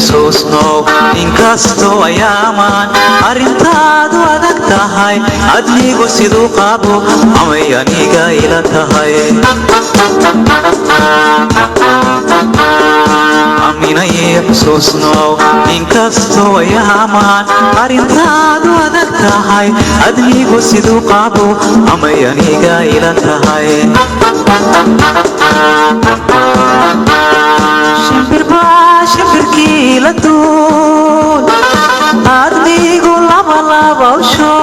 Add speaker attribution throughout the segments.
Speaker 1: xusuusno inkastoo ayaamaan arrintaadu adag tahay adnigu siduu qabo amay aniga ila tahay aminay xusuusno inkastoo ayaamaan arrintaadu adag tahay adnigu siduu qabo amay aniga ila tahay shimbirkii la duul adnigu labalabawsho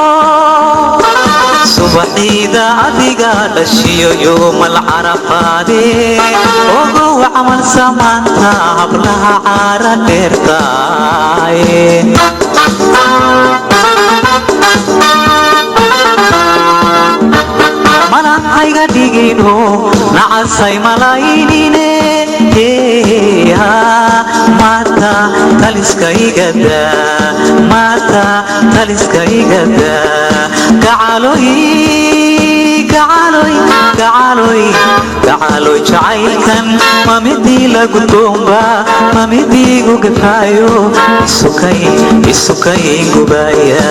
Speaker 1: subaxiida adiga dhashiyo yoomal carafaade ogow camal samaanta hablaha caara dheertaaye malahayga dhigino nacasay malaynine maanta taliska igada maanta taliska igada gacaloy jacaylkan ma midii lagu doomba ma midiigu gafaayo isukay gubaya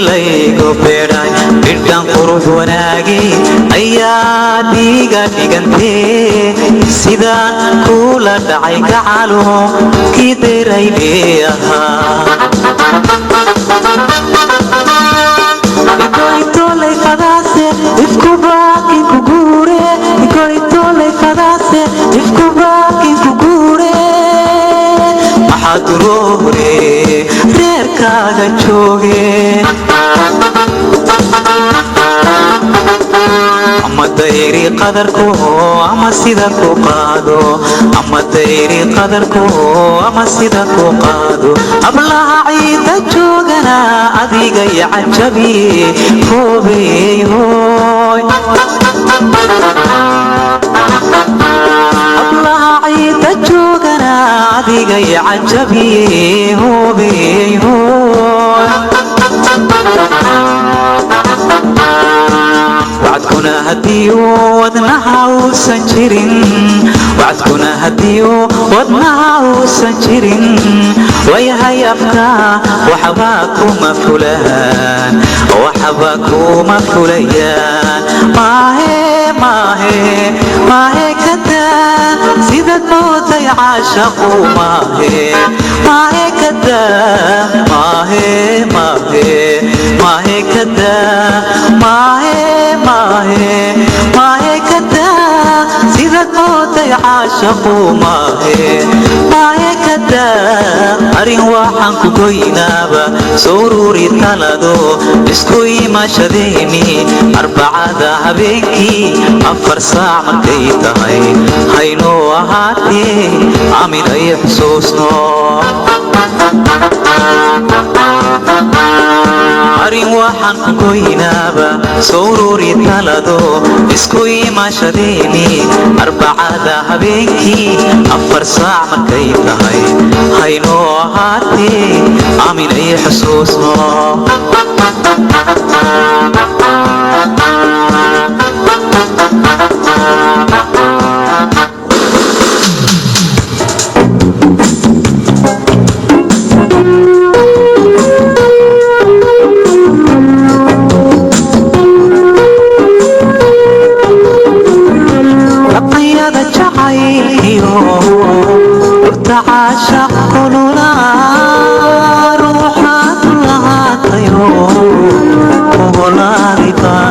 Speaker 1: laygu beedhay bidhan qurux wanaagi ayaa dhiiga dhigantee sidaan kula dhacay gacalo kii deraydee ahaa ikoytolay fadaase ifku baakinku guure ikoytolay fadaase ifku baakinku guure maxaa duroore reerkaaga jooge ama dayri qadarko ama sida ku qaado ama dayri qadarko ama sida ku qaado ablaha ciida joogana adiga yacajabi hoobey hooy ablaha ciida joogana adiga yacajabi hoobey hooy وعدكنا هديو ودنها وسنجرين وعدكنا هديو ودنها وسنجرين ويهي أفكا وحباكم مفلان وحباكم مفليان ما هي كدا سيدت موت يعاشقوا ما هي كدا ما هي كدا ما هي كدا سيدت موت يعاشقوا ما هي كدا أرين واحن كوينابا سروري تلدو اسكوي ما شديني أربعة ذهبيكي أفر ساعة مكيتهاي هينو هاتي عمي أي حسوسنو أرين واحن كوينابا سروري تلدو اسكوي ما شديني أربعة ذهبيكي أفر ساعة مكيتهاي هينو هاتي عمي أي حسوسنو عاشق قلولا روحات لها طيور وغلا رفاق